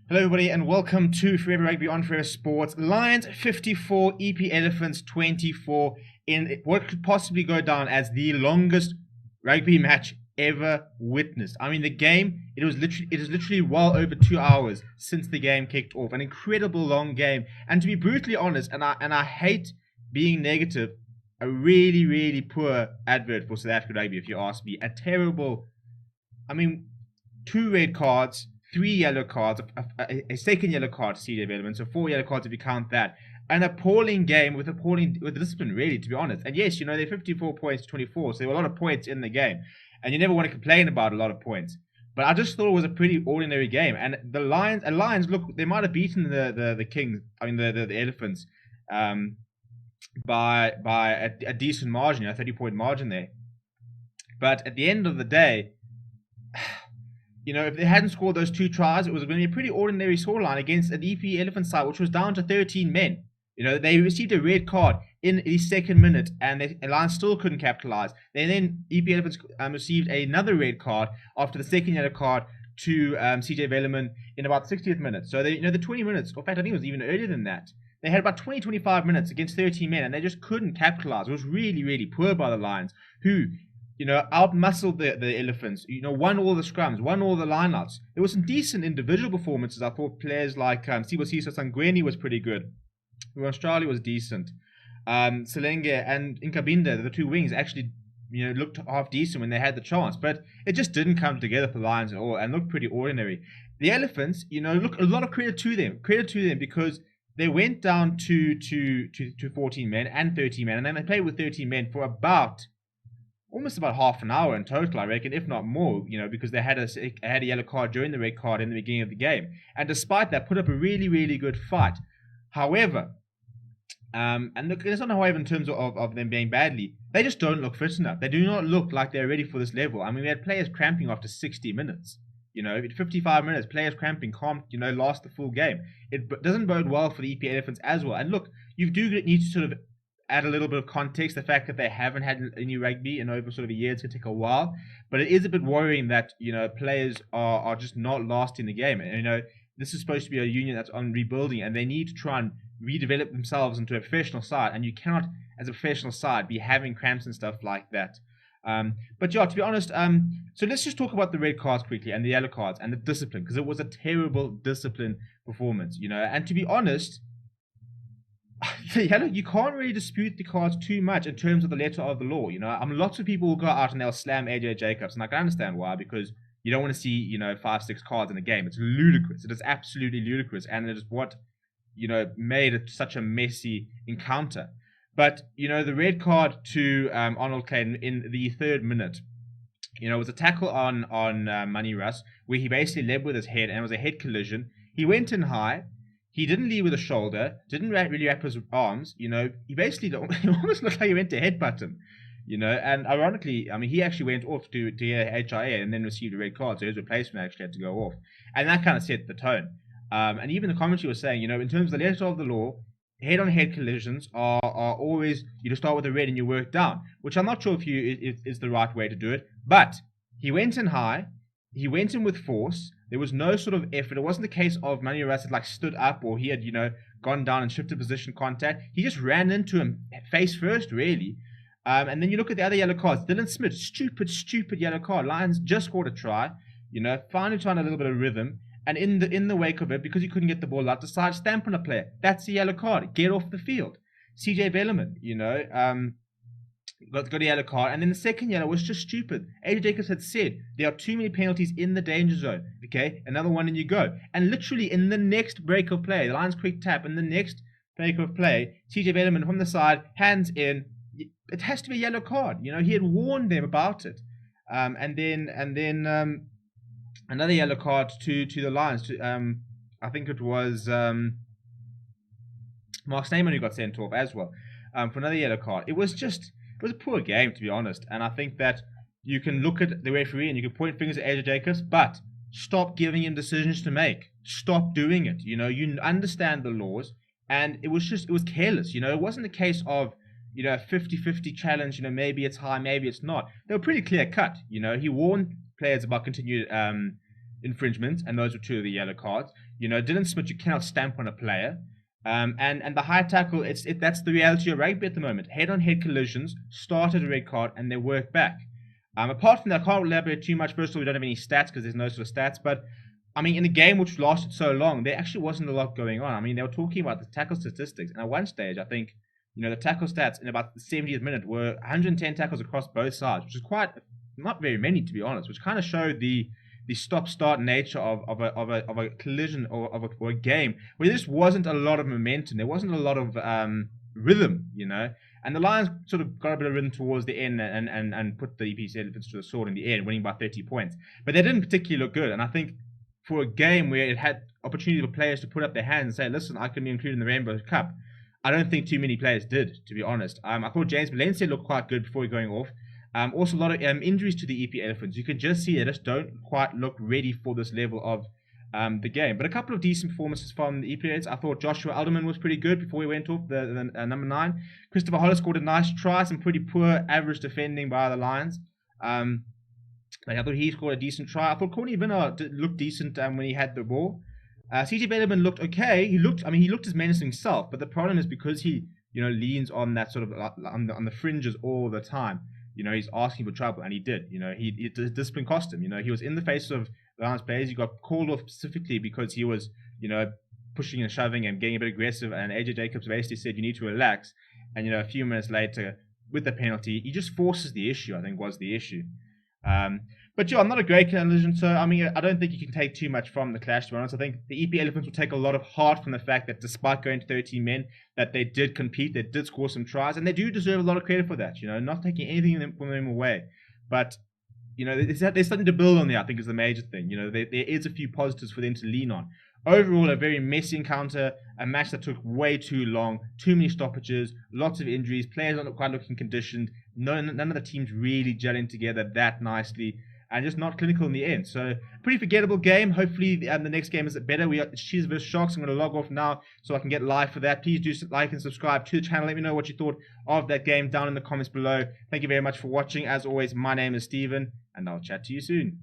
Hello everybody and welcome to Forever Rugby on Forever Sports. Lions 54, EP Elephants 24 in what could possibly go down as the longest rugby match ever witnessed. I mean, the game, it is literally well over 2 hours since the game kicked off. An incredible long game. And to be brutally honest, and I hate being negative, a really poor advert for South African rugby, if you ask me. A 2 red cards, 3 yellow cards, a second yellow card to CJ Velleman, so 4 yellow cards if you count that. An appalling game with discipline, really, to be honest. And yes, they're 54 points to 24, so there were a lot of points in the game. And you never want to complain about a lot of points. But I just thought it was a pretty ordinary game. And the Lions, look, they might have beaten the Kings, the Elephants, by a decent margin, a 30-point margin there. But at the end of the day, if they hadn't scored those 2 tries, it was going to be a pretty ordinary scoreline against an EP Elephant side, which was down to 13 men. They received a red card in the second minute, and the Lions still couldn't capitalize. Then EP Elephants received another red card after the second yellow card to CJ Velleman in about 60th minute. So the 20 minutes, in fact, I think it was even earlier than that. They had about 25 minutes against 13 men, and they just couldn't capitalize. It was really poor by the Lions, who out-muscled the Elephants, won all the scrums, won all the lineouts. There were some decent individual performances. I thought players like Sibosiso Sangweni was pretty good. Australia was decent. Selenge and Nkabinda, the 2 wings, actually looked half decent when they had the chance. But it just didn't come together for the Lions at all and looked pretty ordinary. The Elephants, look, a lot of credit to them. Credit to them because they went down to 14 men and 13 men. And then they played with 13 men for almost about half an hour in total, I reckon, if not more, because they had a yellow card during the red card in the beginning of the game. And despite that, put up a really good fight. However, and look, it's not however in terms of them being badly, they just don't look fit enough. They do not look like they're ready for this level. I mean, we had players cramping after 60 minutes. 55 minutes, players cramping can't, last the full game. It doesn't bode well for the EP Elephants as well. And look, you do need to sort of add a little bit of context. The fact that they haven't had any rugby in over sort of a year, it's going to take a while. But it is a bit worrying that, players are just not lasting the game. And, this is supposed to be a union that's on rebuilding, and they need to try and redevelop themselves into a professional side. And you cannot, as a professional side, be having cramps and stuff like that. But yeah, to be honest, so let's just talk about the red cards quickly and the yellow cards and the discipline, because it was a terrible discipline performance, And to be honest, you can't really dispute the cards too much in terms of the letter of the law. Lots of people will go out and they'll slam AJ Jacobs, and I can understand why, because you don't want to see 5-6 cards in a game. It's ludicrous. It is absolutely ludicrous, and it is what made it such a messy encounter. But the red card to Arnold Clayton in the 3rd minute, was a tackle on Money Russ, where he basically led with his head, and it was a head collision. He went in high. He didn't lead with a shoulder, didn't really wrap his arms, he basically he almost looked like he went to headbutt him, and ironically, he actually went off to HIA and then received a red card, so his replacement actually had to go off, and that kind of set the tone. And even the commentary was saying, in terms of the letter of the law, head-on-head collisions are always, you just start with a red and you work down, which I'm not sure if is the right way to do it, but he went in high, he went in with force. There was no sort of effort. It wasn't the case of Manu Russ had stood up or he had, gone down and shifted position contact. He just ran into him face first, really. And then you look at the other yellow cards. Dylan Smith, stupid yellow card. Lions just scored a try. Finally trying a little bit of rhythm. And in the wake of it, because he couldn't get the ball out, decided to stamp on a player. That's the yellow card. Get off the field. CJ Velleman, got a yellow card, and then the second yellow was just stupid. AJ Jacobs had said there are too many penalties in the danger zone. Okay, another one and you go. And literally in the next break of play, the Lions quick tap, in the next break of play, CJ Velleman from the side, hands in. It has to be a yellow card. He had warned them about it. And then another yellow card to the Lions. I think it was Mark Snyman who got sent off as well for another yellow card. It was a poor game, to be honest, and I think that you can look at the referee and you can point fingers at AJ Jacobs, but stop giving him decisions to make. Stop doing it. You understand the laws, and it was careless. It wasn't a case of, a 50-50 challenge, maybe it's high, maybe it's not. They were pretty clear cut. He warned players about continued infringements, and those were 2 of the yellow cards. Dylan Smith, you cannot stamp on a player. And the high tackle, that's the reality of rugby at the moment. Head-on-head collisions started a red card and they work back. Apart from that, I can't elaborate too much. First of all, we don't have any stats because there's no sort of stats. But, I mean, in a game which lasted so long, there actually wasn't a lot going on. I mean, they were talking about the tackle statistics. And at one stage, I think, the tackle stats in about the 70th minute were 110 tackles across both sides, which is quite, not very many, to be honest, which kind of showed the stop-start nature of a collision or a game where there just wasn't a lot of momentum. There wasn't a lot of rhythm, And the Lions sort of got a bit of rhythm towards the end and put the EPC Elephants to the sword in the end, winning by 30 points. But they didn't particularly look good. And I think for a game where it had opportunity for players to put up their hands and say, listen, I can be included in the Rainbow Cup, I don't think too many players did, to be honest. I thought James Valencia looked quite good before going off. Also, a lot of injuries to the EP Elephants. You could just see they just don't quite look ready for this level of the game. But a couple of decent performances from the EP Elephants. I thought Joshua Alderman was pretty good before he went off, the number 9. Christopher Hollis scored a nice try, some pretty poor average defending by the Lions. I thought he scored a decent try. I thought Corny Vinner looked decent when he had the ball. CJ Bellerman looked okay. He looked as menacing himself, but the problem is because he, leans on that sort of on the fringes all the time. He's asking for trouble, and he did. His discipline cost him. He was in the face of the Lions players. He got called off specifically because he was, pushing and shoving and getting a bit aggressive. And AJ Jacobs basically said, you need to relax. And, a few minutes later, with the penalty, he just forces the issue, I think, was the issue. But I'm not a great collision, so I don't think you can take too much from the clash, to be honest. I think the EP Elephants will take a lot of heart from the fact that despite going to 13 men, that they did compete, they did score some tries, and they do deserve a lot of credit for that, not taking anything from them away. But, there's something to build on there, I think, is the major thing. There is a few positives for them to lean on. Overall, a very messy encounter, a match that took way too long, too many stoppages, lots of injuries, players not quite looking conditioned, none of the teams really gelling together that nicely, and just not clinical in the end. So, pretty forgettable game. Hopefully, the next game is better. We got Cheers vs Sharks. I'm going to log off now so I can get live for that. Please do like and subscribe to the channel. Let me know what you thought of that game down in the comments below. Thank you very much for watching. As always, my name is Steven, and I'll chat to you soon.